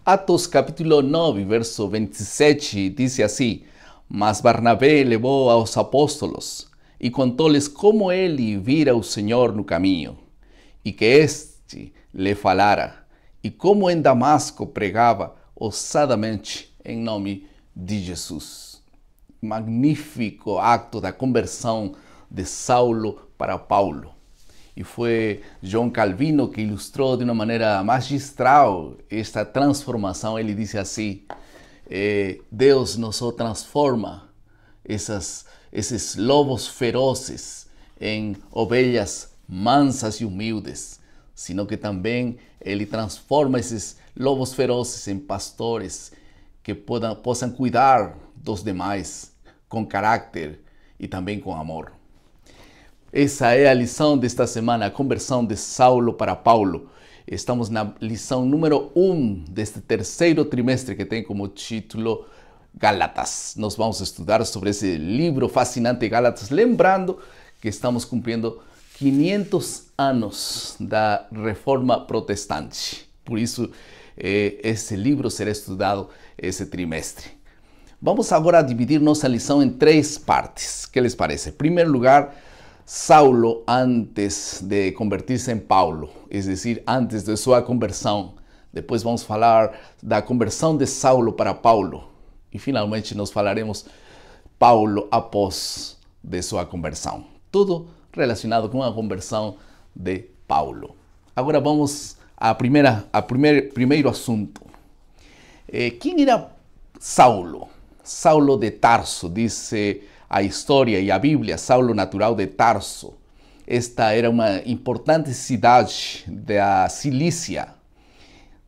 Atos capítulo 9, verso 27, dice así: Mas Barnabé levou aos apóstolos e contou-lhes como ele vira o Senhor no caminho, e que este lhe falara, e como em Damasco pregava ousadamente em nome de Jesus. Magnífico acto da conversão de Saulo para Paulo. E foi João Calvino que ilustrou de uma maneira magistral esta transformação. Ele disse assim: Deus não só transforma esses lobos ferozes em ovelhas mansas e humildes, sino que também Ele transforma esses lobos ferozes em pastores que possam cuidar dos demais com caráter e também com amor. Essa é a lição desta semana, a conversão de Saulo para Paulo. Estamos na lição número 1 deste terceiro trimestre que tem como título Gálatas. Nós vamos estudar sobre esse livro fascinante Gálatas, lembrando que estamos cumprindo 500 anos da Reforma Protestante. Por isso, esse livro será estudado esse trimestre. Vamos agora dividir nossa lição em 3 partes. O que lhes parece? Em primeiro lugar, Saulo antes de convertir-se em Paulo, es decir, antes de sua conversão. Depois vamos falar da conversão de Saulo para Paulo. E finalmente nós falaremos Paulo após de sua conversão. Tudo relacionado com a conversão de Paulo. Agora vamos ao primeiro assunto. Quem era Saulo? Saulo de Tarso, disse a história e a Bíblia, Saulo natural de Tarso. Esta era uma importante cidade da Cilícia.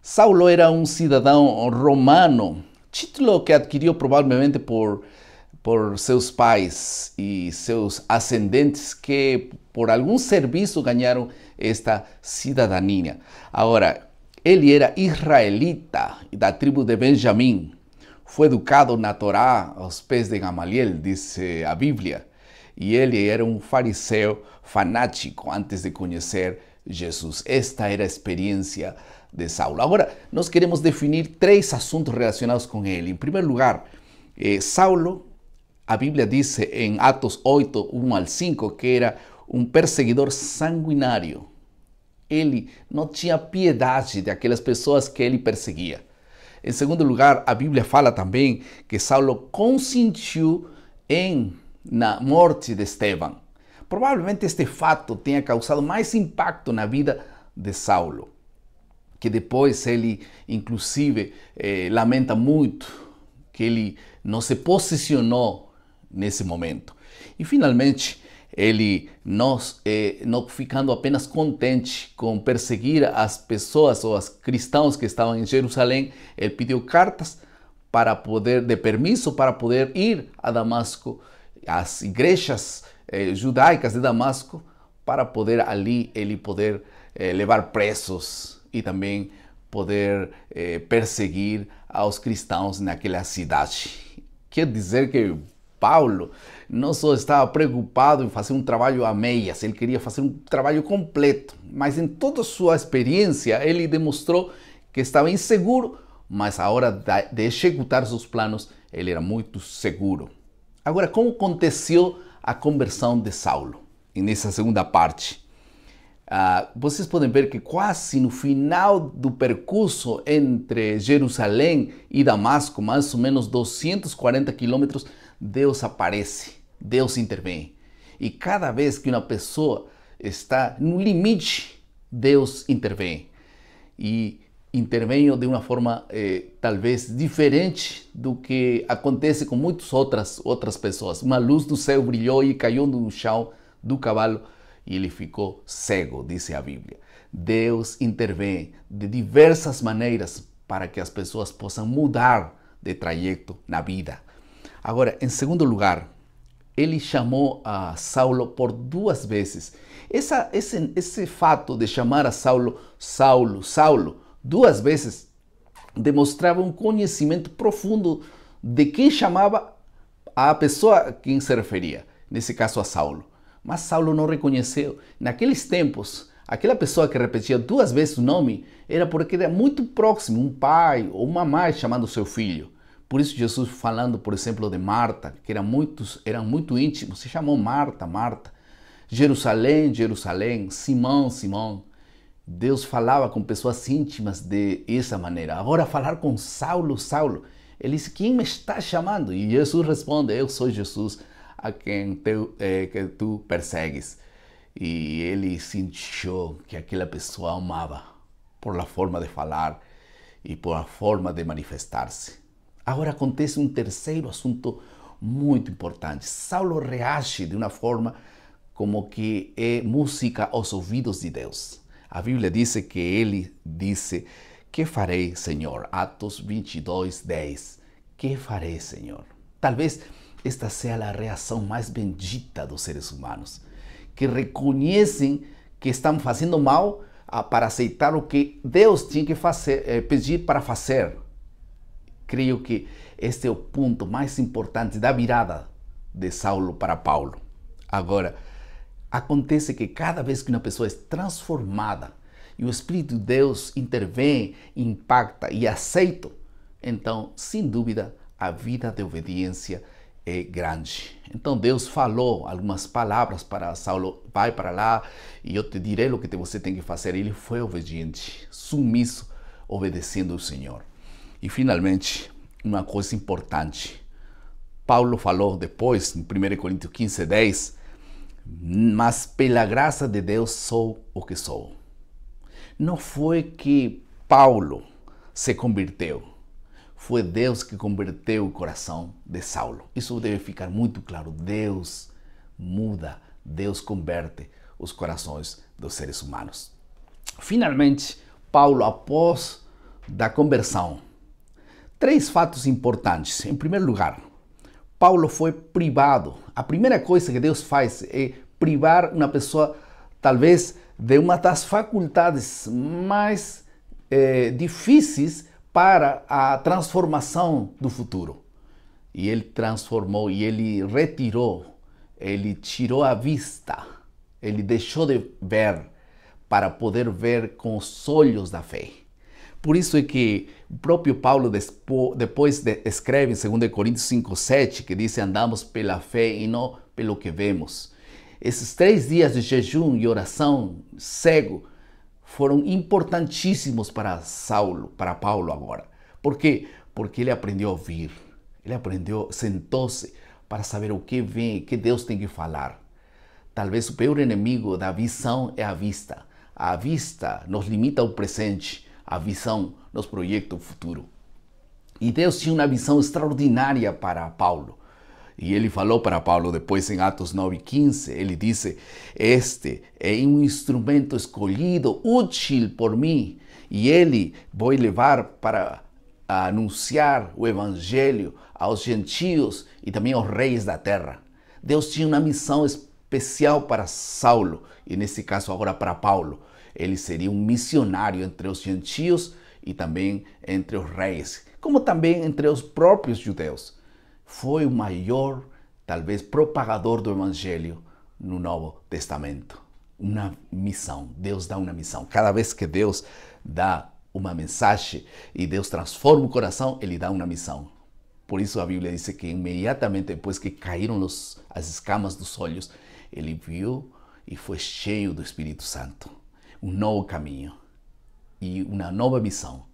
Saulo era um cidadão romano, título que adquiriu provavelmente por seus pais e seus ascendentes que por algum serviço ganharam esta cidadania. Agora, ele era israelita da tribo de Benjamim. Foi educado na Torá aos pés de Gamaliel, diz a Bíblia. E ele era um fariseu fanático antes de conhecer Jesus. Esta era a experiência de Saulo. Agora, nós queremos definir 3 assuntos relacionados com ele. Em primeiro lugar, Saulo, a Bíblia diz em Atos 8, 1 al 5, que era um perseguidor sanguinário. Ele não tinha piedade daquelas pessoas que ele perseguia. Em segundo lugar, a Bíblia fala também que Saulo consentiu na morte de Estevão. Provavelmente este fato tenha causado mais impacto na vida de Saulo, que depois ele, inclusive, lamenta muito que ele não se posicionou nesse momento. E, finalmente, ele não ficando apenas contente com perseguir as pessoas ou os cristãos que estavam em Jerusalém, ele pediu cartas de permisso para poder ir a Damasco, às igrejas judaicas de Damasco, para poder ali ele poder levar presos e também poder perseguir aos cristãos naquela cidade. Quer dizer que Paulo não só estava preocupado em fazer um trabalho a meias, ele queria fazer um trabalho completo, mas em toda a sua experiência ele demonstrou que estava inseguro, mas a hora de executar seus planos ele era muito seguro. Agora, como aconteceu a conversão de Saulo? E nessa segunda parte, vocês podem ver que quase no final do percurso entre Jerusalém e Damasco, mais ou menos 240 quilômetros, Deus aparece, Deus intervém. E cada vez que uma pessoa está no limite, Deus intervém. E intervém de uma forma talvez diferente do que acontece com muitas outras pessoas. Uma luz do céu brilhou e caiu no chão do cavalo e ele ficou cego, diz a Bíblia. Deus intervém de diversas maneiras para que as pessoas possam mudar de trajeto na vida. Agora, em segundo lugar, ele chamou a Saulo por 2 vezes. Esse fato de chamar a Saulo, Saulo, Saulo, 2 vezes, demonstrava um conhecimento profundo de quem chamava a pessoa a quem se referia, nesse caso a Saulo. Mas Saulo não reconheceu. Naqueles tempos, Aquela pessoa que repetia 2 vezes o nome era porque era muito próximo, um pai ou uma mãe chamando seu filho. Por isso Jesus falando, por exemplo, de Marta, que eram muito íntimos, se chamou Marta, Marta. Jerusalém, Jerusalém, Simão, Simão. Deus falava com pessoas íntimas dessa maneira. Agora falar com Saulo, Saulo. Ele disse, quem me está chamando? E Jesus responde, eu sou Jesus, a quem que tu persegues. E ele sentiu que aquela pessoa amava por a forma de falar e por a forma de manifestar-se. Agora acontece um terceiro assunto muito importante. Saulo reage de uma forma como que é música aos ouvidos de Deus. A Bíblia diz que ele disse, que farei, Senhor? Atos 22, 10. Que farei, Senhor? Talvez esta seja a reação mais bendita dos seres humanos, que reconhecem que estão fazendo mal para aceitar o que Deus tinha que fazer, pedir para fazer. Creio que este é o ponto mais importante da virada de Saulo para Paulo. Agora, acontece que cada vez que uma pessoa é transformada e o Espírito de Deus intervém, impacta e aceita, então, sem dúvida, a vida de obediência é grande. Então Deus falou algumas palavras para Saulo, vai para lá e eu te direi o que você tem que fazer. Ele foi obediente, submisso, obedecendo ao Senhor. E finalmente, uma coisa importante. Paulo falou depois, em 1 Coríntios 15, 10, mas pela graça de Deus sou o que sou. Não foi que Paulo se converteu. Foi Deus que converteu o coração de Saulo. Isso deve ficar muito claro. Deus muda, Deus converte os corações dos seres humanos. Finalmente, Paulo, após da conversão, 3 fatos importantes. Em primeiro lugar, Paulo foi privado. A primeira coisa que Deus faz é privar uma pessoa, talvez, de uma das faculdades mais difíceis para a transformação do futuro. E ele transformou, e ele retirou, ele tirou a vista, ele deixou de ver para poder ver com os olhos da fé. Por isso é que o próprio Paulo depois escreve em 2 Coríntios 5:7, que diz, andamos pela fé e não pelo que vemos. Esses 3 dias de jejum e oração cego foram importantíssimos para Saulo, para Paulo agora. Por quê? Porque ele aprendeu a ouvir. Ele aprendeu, sentou-se para saber o que vem, o que Deus tem que falar. Talvez o pior inimigo da visão é a vista. A vista nos limita ao presente. A visão nos projeta o futuro. E Deus tinha uma visão extraordinária para Paulo. E ele falou para Paulo depois em Atos 9:15, ele disse, este é um instrumento escolhido, útil por mim, e ele vou levar para anunciar o evangelho aos gentios e também aos reis da terra. Deus tinha uma missão especial para Saulo, e nesse caso agora para Paulo. Ele seria um missionário entre os gentios e também entre os reis, como também entre os próprios judeus. Foi o maior, talvez, propagador do Evangelho no Novo Testamento. Uma missão. Deus dá uma missão. Cada vez que Deus dá uma mensagem e Deus transforma o coração, Ele dá uma missão. Por isso a Bíblia diz que imediatamente depois que caíram as escamas dos olhos, Ele viu e foi cheio do Espírito Santo. Um novo caminho e uma nova missão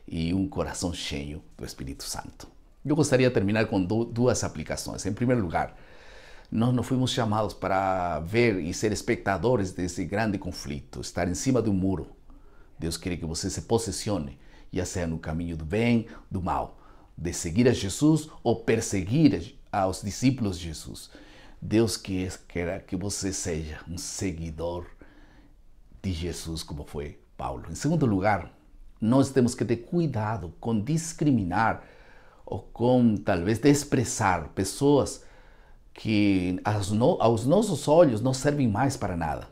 e um coração cheio do Espírito Santo. Eu gostaria de terminar com 2 aplicações. Em primeiro lugar, nós não fomos chamados para ver e ser espectadores desse grande conflito, estar em cima de um muro. Deus quer que você se posicione, já seja no caminho do bem, do mal, de seguir a Jesus ou perseguir aos discípulos de Jesus. Deus quer que você seja um seguidor de Jesus, como foi Paulo. Em segundo lugar, nós temos que ter cuidado com discriminar ou com, talvez, desprezar pessoas que aos nossos olhos não servem mais para nada.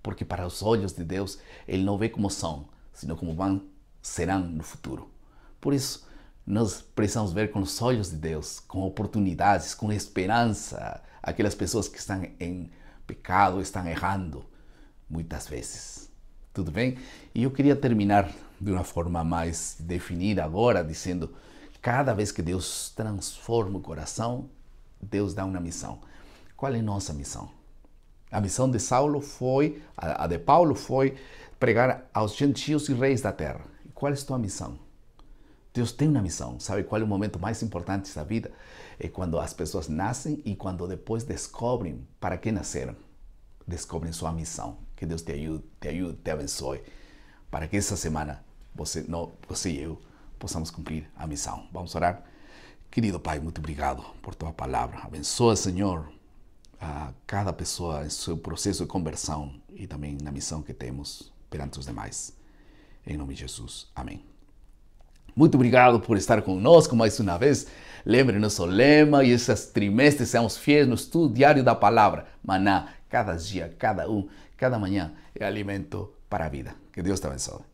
Porque para os olhos de Deus, Ele não vê como são, sino como serão no futuro. Por isso, nós precisamos ver com os olhos de Deus, com oportunidades, com esperança, aquelas pessoas que estão em pecado, estão errando. muitas vezes. Tudo bem? E eu queria terminar de uma forma mais definida agora, dizendo, cada vez que Deus transforma o coração, Deus dá uma missão. Qual é a nossa missão? A missão de Saulo foi, a de Paulo foi pregar aos gentios e reis da terra. E qual é a tua missão? Deus tem uma missão. Sabe qual é o momento mais importante da vida? É quando as pessoas nascem e quando depois descobrem para que nasceram. Descobrem sua missão. Que Deus te ajude, te abençoe. Para que essa semana você e eu possamos cumprir a missão. Vamos orar? Querido Pai, muito obrigado por tua palavra. Abençoa, Senhor, a cada pessoa em seu processo de conversão e também na missão que temos perante os demais. Em nome de Jesus. Amém. Muito obrigado por estar conosco mais uma vez. Lembre nosso lema e esses trimestres, seamos fiéis no estudo diário da palavra. Maná, cada dia, cada manhã é alimento para a vida. Que Deus te abençoe.